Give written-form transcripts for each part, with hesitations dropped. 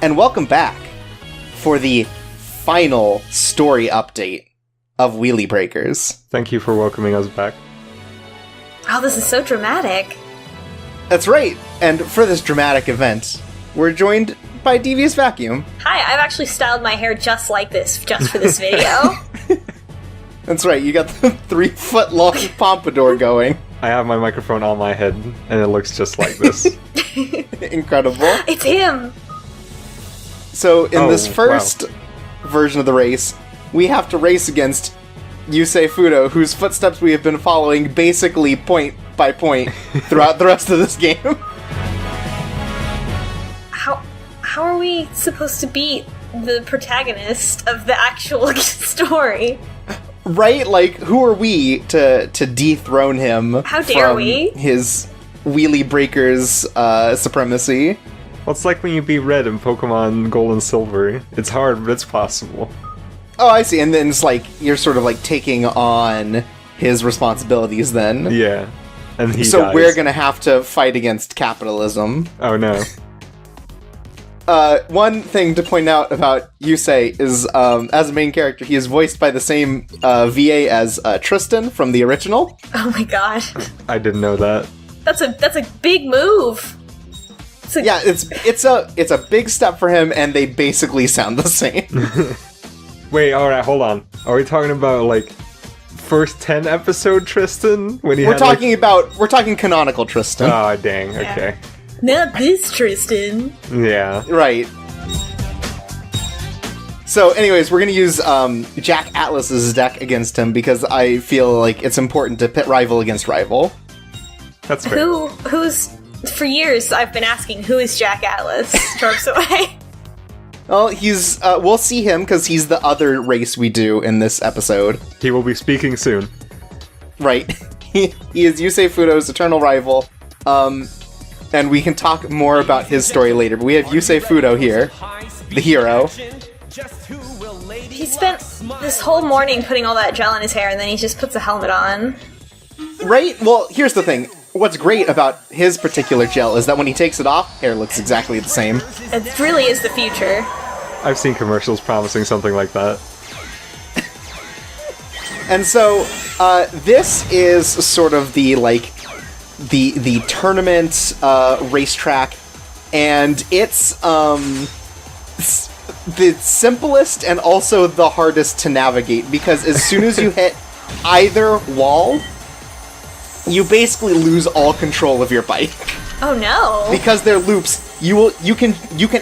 and welcome back for the final story update of Wheelie Breakers. Thank you for welcoming us back. Oh, this is so dramatic. That's right, and for this dramatic event, we're joined by DeviousVacuum. Hi, I've actually styled my hair just like this, just for this video. That's right, you got the 3-foot-long pompadour going. I have my microphone on my head, and it looks just like this. Incredible. It's him! So, in this first version of the race, we have to race against Yusei Fudo, whose footsteps we have been following basically point by point throughout the rest of this game. How are we supposed to beat the protagonist of the actual story? Right? Like, who are we to dethrone him How dare from we? his Wheelie Breakers supremacy? Well, it's like when you beat Red in Pokemon Gold and Silver. It's hard, but it's possible. Oh, I see. And then it's like, you're sort of like taking on his responsibilities then. Yeah. And he So dies. we're gonna have to fight against capitalism. Oh no. One thing to point out about Yusei is, as a main character, he is voiced by the same VA as Tristan from the original. Oh my god. I didn't know that. That's a big move. Yeah, it's a big step for him, and they basically sound the same. Wait, alright, hold on. Are we talking about, like, first 10 episode Tristan? When he We're talking canonical Tristan. Oh, dang, okay. Not this Tristan. Yeah. Right. So, anyways, we're gonna use Jack Atlas's deck against him because I feel like it's important to pit rival against rival. That's fair. Who's for years I've been asking, who is Jack Atlas? Strokes away. Well, he's we'll see him because he's the other race we do in this episode. He will be speaking soon. Right. He is Yusei Fudo's eternal rival. And we can talk more about his story later, but we have Yusei Fudo here, the hero. He spent this whole morning putting all that gel in his hair, and then he just puts a helmet on. Right? Well, here's the thing. What's great about his particular gel is that when he takes it off, hair looks exactly the same. It really is the future. I've seen commercials promising something like that. And so, this is sort of the, like, the tournament racetrack, and it's the simplest and also the hardest to navigate, because as soon as you hit either wall, you basically lose all control of your bike. Oh no! Because they're loops, you can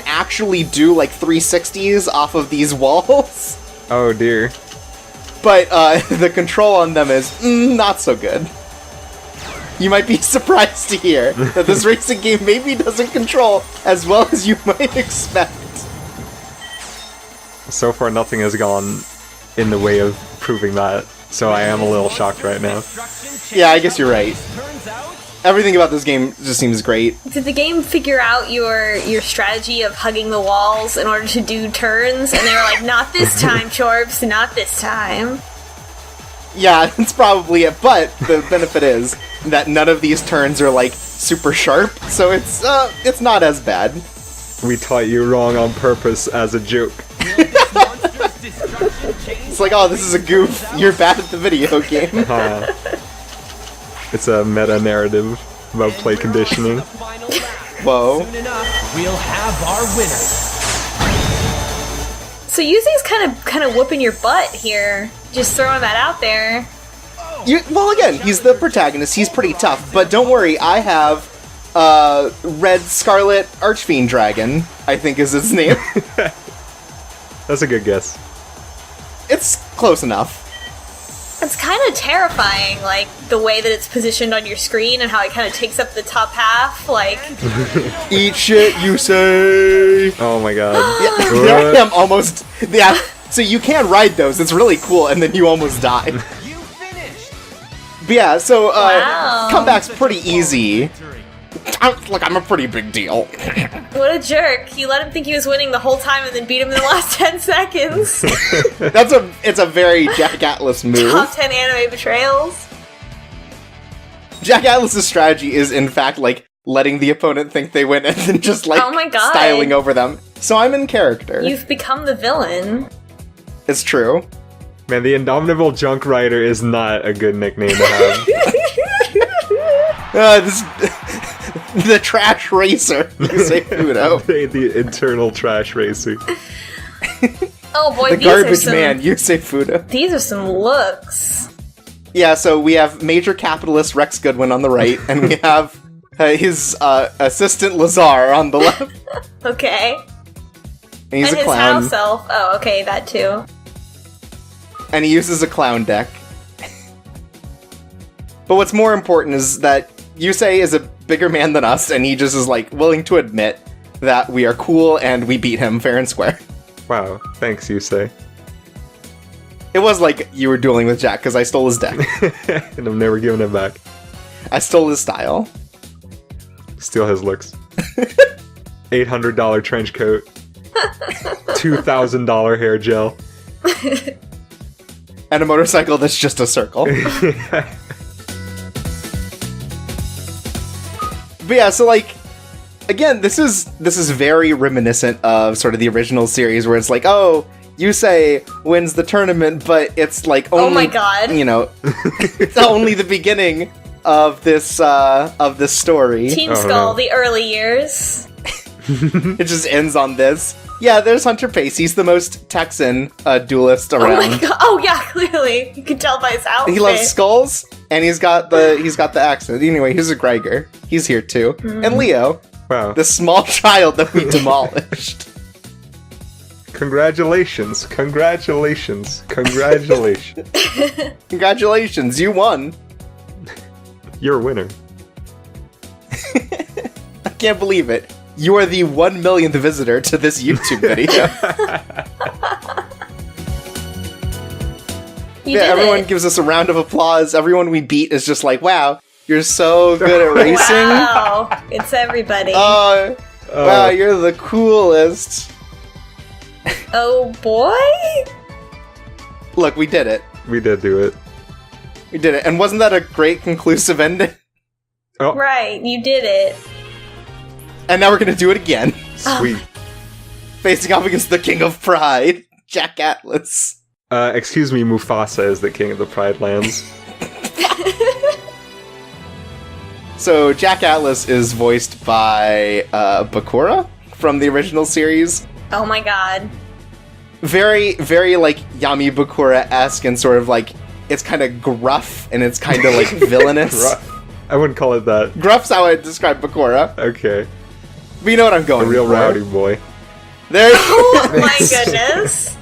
actually do like 360s off of these walls, Oh dear. but the control on them is not so good. You might be surprised to hear that this racing game maybe doesn't control as well as you might expect. So far nothing has gone in the way of proving that, so I am a little shocked right now. Yeah, I guess you're right. Everything about this game just seems great. Did the game figure out your strategy of hugging the walls in order to do turns? And they were like, not this time, Chorps, not this time. Yeah, that's probably it, but the benefit is that none of these turns are, like, super sharp, so it's not as bad. We taught you wrong on purpose as a joke. It's like, oh, this is a goof, you're bad at the video game. It's a meta-narrative about play conditioning. Whoa. We'll have our winner. So Yusei's kind of whooping your butt here. Just throwing that out there. Well, again, he's the protagonist, he's pretty tough, but don't worry, I have Red Scarlet Archfiend Dragon, I think is its name. That's a good guess. It's close enough. It's kind of terrifying, like, the way that it's positioned on your screen and how it kind of takes up the top half, like... Eat shit, you say! Oh my god. Yeah, there I am almost... Yeah, so you can ride those, it's really cool, and then you almost die. But yeah, so, Wow. comeback's pretty easy. I'm a pretty big deal. What a jerk. He let him think he was winning the whole time and then beat him in the last 10 seconds. It's a very Jack Atlas move. Top 10 anime betrayals. Jack Atlas's strategy is, in fact, like, letting the opponent think they win and then just, like, Oh my God. styling over them. So I'm in character. You've become the villain. It's true. Man, the Indomitable Junk Rider is not a good nickname to have. The trash racer, Yusei Fudo. The internal trash racer. Oh boy, The these are garbage some, man, Yusei Fudo. These are some looks. Yeah, so we have major capitalist Rex Goodwin on the right, and we have his assistant Lazar on the left. Okay. And he's and a his clown. house elf. Oh, okay, that too. And he uses a clown deck. But what's more important is that Yusei is a bigger man than us, and he just is, like, willing to admit that we are cool and we beat him fair and square. Wow, thanks, Yusei. It was like you were dueling with Jack, because I stole his deck. And I'm never giving it back. I stole his style. Steal his looks. $800 trench coat. $2,000 hair gel. And a motorcycle that's just a circle. But yeah, so like, again, this is very reminiscent of sort of the original series where it's like, oh, Yusei wins the tournament, but it's like only, Oh my god. you know, it's only the beginning of this story. Team Oh, Skull, no. the early years. It just ends on this. Yeah, there's Hunter Pace. He's the most Texan duelist Oh around. my god. Oh yeah, clearly. You can tell by his outfit. He loves skulls, and he's got the accent. Anyway, here's a Greiger. He's here too. And Leo, Wow. the small child that we demolished. Congratulations. Congratulations. Congratulations. Congratulations, you won. You're a winner. I can't believe it. You are the 1 millionth visitor to this YouTube video. You Yeah, did everyone it. gives us a round of applause. Everyone we beat is just like, wow, you're so good at racing. Wow. It's everybody. Oh, wow, you're the coolest. Oh boy? Look, we did it. We did do it. We did it. And wasn't that a great conclusive ending? Oh, Right, you did it. And now we're gonna do it again. sweet. Facing off against the King of Pride, Jack Atlas. Excuse me, Mufasa is the king of the Pride Lands. So Jack Atlas is voiced by Bakura from the original series. Oh my god. Very, very like Yami Bakura-esque and sort of like it's kind of gruff and it's kind of like villainous. Rough. I wouldn't call it that. Gruff's how I describe Bakura. Okay. But you know what I'm A going real for. rowdy boy. There. Oh my goodness.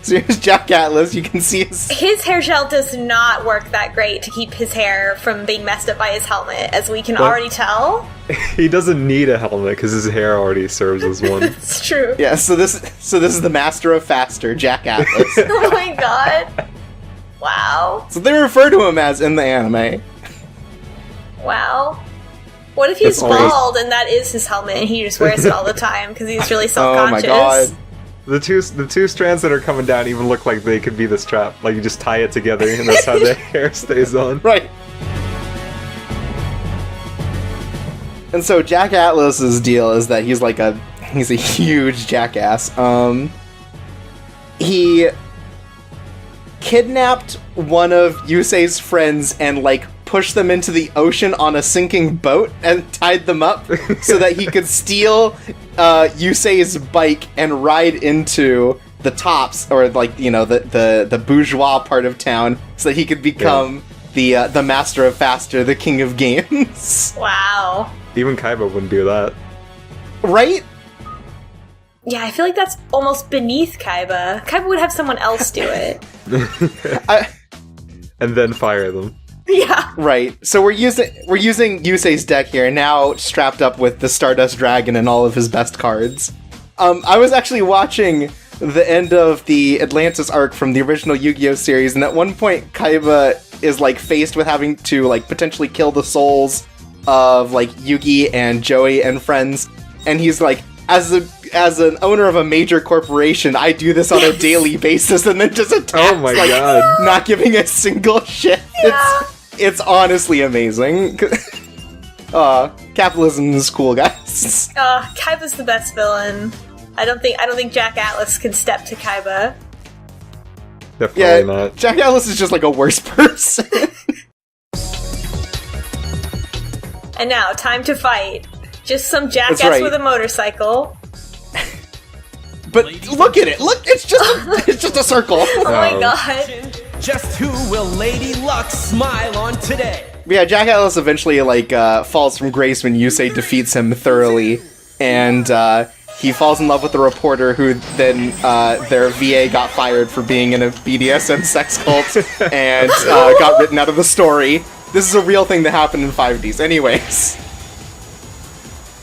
So here's Jack Atlas. You can see his. His hair gel does not work that great to keep his hair from being messed up by his helmet, as we can What? already tell. He doesn't need a helmet because his hair already serves as one. It's true. Yeah. So this is the Master of Faster, Jack Atlas. Oh my god. Wow. So they refer to him as in the anime. Wow. What if he's That's always- bald and that is his helmet and he just wears it all the time because he's really Oh self-conscious? my god. The two strands that are coming down even look like they could be the strap. Like you just tie it together and that's how the hair stays on. Right. And so Jack Atlas's deal is that he's a huge jackass. He kidnapped one of Yusei's friends and like pushed them into the ocean on a sinking boat and tied them up so that he could steal Yusei's bike and ride into the tops, or like, you know, the bourgeois part of town, so that he could become the master of Faster, the king of games. Wow. Even Kaiba wouldn't do that. Right? Yeah, I feel like that's almost beneath Kaiba. Kaiba would have someone else do it. And then fire them. Yeah. Right. So we're using Yusei's deck here, now strapped up with the Stardust Dragon and all of his best cards. I was actually watching the end of the Atlantis arc from the original Yu-Gi-Oh series, and at one point Kaiba is like faced with having to like potentially kill the souls of like Yugi and Joey and friends, and he's like, as an owner of a major corporation, I do this on a daily basis, and then just attacks, Oh my like, god. not giving a single shit. Yeah. It's honestly amazing. Capitalism is cool, guys. Kaiba's the best villain. I don't think Jack Atlas can step to Kaiba. Definitely not. Jack Atlas is just like a worse person. And now, time to fight. Just some jackass right. with a motorcycle. But look at it. Look, it's just a circle. Oh my god. Just who will Lady Luck smile on today? But yeah, Jack Atlas eventually falls from grace when Yusei defeats him thoroughly, and he falls in love with the reporter who then their VA got fired for being in a BDSM sex cult and got written out of the story. This is a real thing that happened in 5D's. Anyways,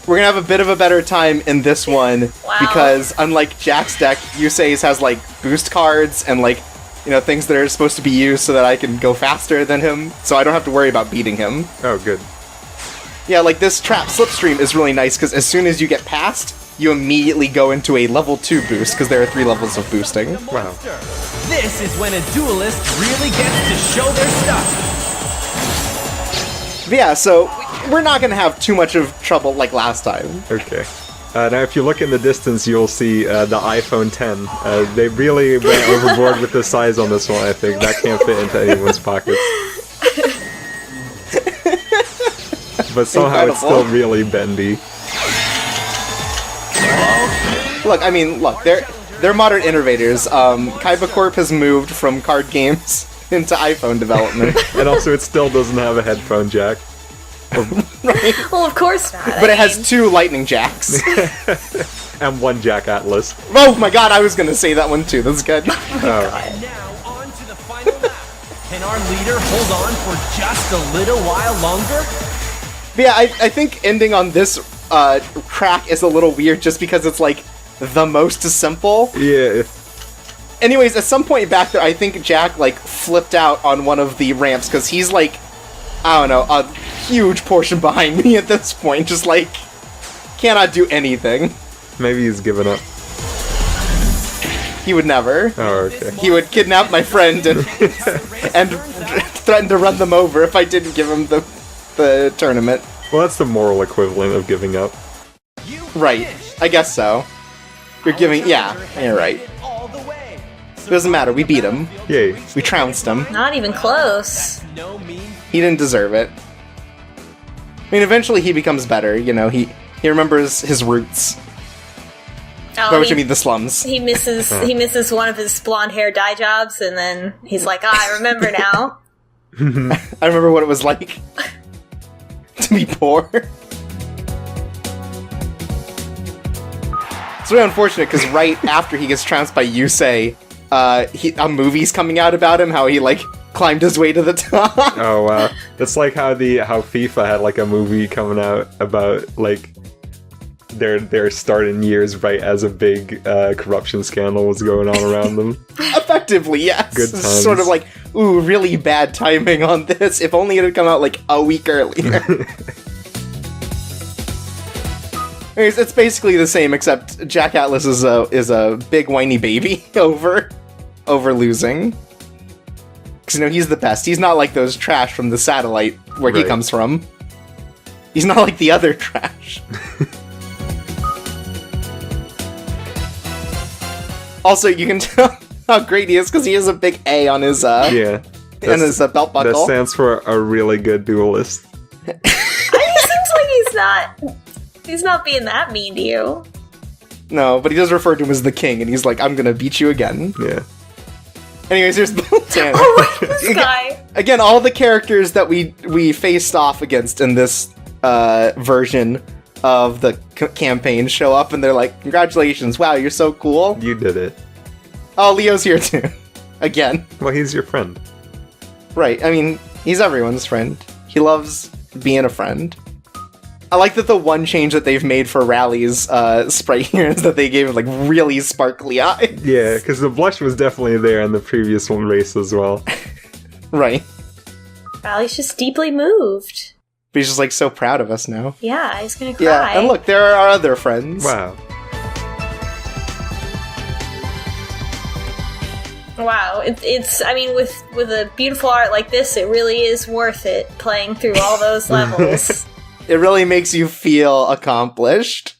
we're gonna have a bit of a better time in this one because unlike Jack's deck, Yusei's has like boost cards and like, you know, things that are supposed to be used so that I can go faster than him, so I don't have to worry about beating him. Oh, good. Yeah, like this trap slipstream is really nice because as soon as you get past, you immediately go into a level 2 boost because there are 3 levels of boosting. Wow. This is when a duelist really gets to show their stuff. But yeah, so we're not going to have too much of trouble like last time. Okay. Now, if you look in the distance, you'll see the iPhone 10. They really went overboard with the size on this one, I think. That can't fit into anyone's pockets. But somehow it's still really bendy. Look, they're modern innovators. Kaiba Corp has moved from card games into iPhone development. And also, it still doesn't have a headphone jack. Right? Well, of course not. But it has 2 lightning jacks. And 1 Jack Atlas. Oh my god, I was gonna say that one too. That's good. And now, on to the final lap. Can our leader hold on for just a little while longer? But yeah, I think ending on this track is a little weird just because it's like the most simple. Yeah. Anyways, at some point back there, I think Jack like flipped out on one of the ramps because he's like, I don't know, a huge portion behind me at this point, just like cannot do anything. Maybe he's given up. He would never. Oh, okay. He would kidnap my friend and threaten to run them over if I didn't give him the tournament. Well, that's the moral equivalent of giving up. Right. I guess so. You're giving... Yeah, you're right. It doesn't matter. We beat him. Yay. We trounced him. Not even close. He didn't deserve it. I mean, eventually he becomes better, you know, he remembers his roots. By which I mean the slums. He misses one of his blonde hair dye jobs, and then he's like, I remember now. I remember what it was like to be poor. It's really unfortunate, because right after he gets trounced by Yusei, a movie's coming out about him, how he, like, climbed his way to the top. Oh, wow. That's like how FIFA had, like, a movie coming out about, like, their starting years right as a big corruption scandal was going on around them. Effectively, yes. Good times. Sort of like, ooh, really bad timing on this. If only it had come out, like, a week earlier. Anyways, it's basically the same, except Jack Atlas is a big whiny baby over losing. Because, you know, he's the best. He's not like those trash from the satellite where he comes from. He's not like the other trash. Also, you can tell how great he is because he has a big A on his yeah, on his belt buckle. That stands for a really good duelist. I mean, it seems like he's not being that mean to you. No, but he does refer to him as the king, and he's like, I'm gonna beat you again. Yeah. Anyways, here's Tanner. Oh, this guy. Again, all the characters that we faced off against in this version of the campaign show up, and they're like, congratulations, wow, you're so cool. You did it. Oh, Leo's here too. Again. Well, he's your friend. Right, I mean, he's everyone's friend. He loves being a friend. I like that the one change that they've made for Rally's sprite here is that they gave him, like, really sparkly eyes. Yeah, because the blush was definitely there in the previous one race as well. Right. Rally's just deeply moved. But he's just, like, so proud of us now. Yeah, he's gonna cry. Yeah, and look, there are our other friends. Wow. Wow, it's I mean, with a beautiful art like this, it really is worth it playing through all those levels. It really makes you feel accomplished.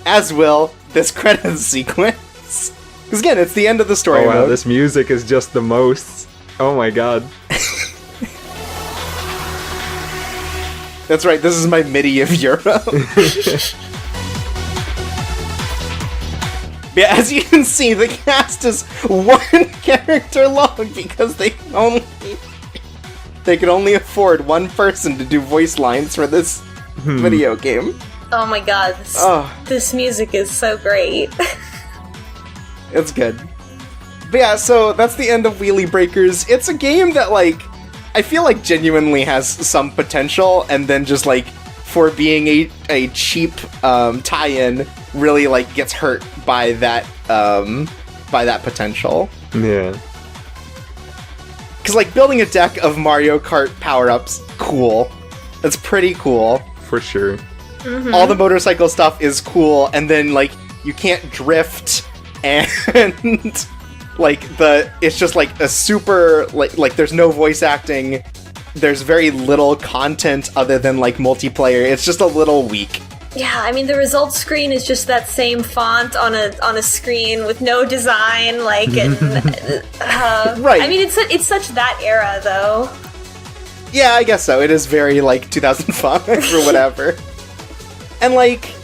As will this credits sequence. Because again, it's the end of the story wow, mode. this music is just the most. Oh my god. That's right, this is my MIDI of Euro. Yeah, as you can see, the cast is one character long because they could only afford one person to do voice lines for this video game. Oh my god, this music is so great. It's good. But yeah, so that's the end of Wheelie Breakers. It's a game that, like, I feel like genuinely has some potential, and then just, like, for being a cheap tie-in, really, like, gets hurt by that potential. Yeah. Because, like, building a deck of Mario Kart power-ups, cool. That's pretty cool. For sure. Mm-hmm. All the motorcycle stuff is cool, and then, like, you can't drift, and, like, it's just, like, a super, like, there's no voice acting, there's very little content other than, like, multiplayer. It's just a little weak. Yeah, I mean, the results screen is just that same font on a screen with no design, like, and, Right. I mean, it's such that era, though. Yeah, I guess so. It is very, like, 2005 or whatever. And, like,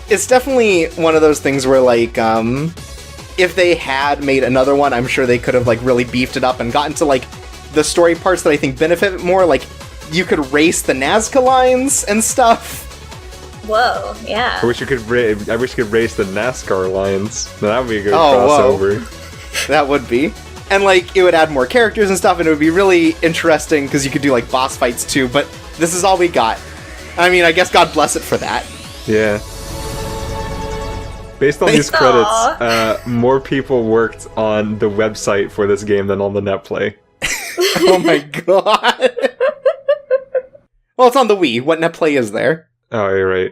it's definitely one of those things where, like, if they had made another one, I'm sure they could have, like, really beefed it up and gotten to, like, the story parts that I think benefit it more. Like, you could race the Nazca lines and stuff. Whoa, yeah. I wish you could race the NASCAR lines. That would be a good Oh, crossover. That would be. And, like, it would add more characters and stuff, and it would be really interesting, because you could do, like, boss fights, too, but this is all we got. I mean, I guess God bless it for that. Yeah. Based on these credits, more people worked on the website for this game than on the netplay. Oh my god. Well, it's on the Wii. What netplay is there? Oh, you're right.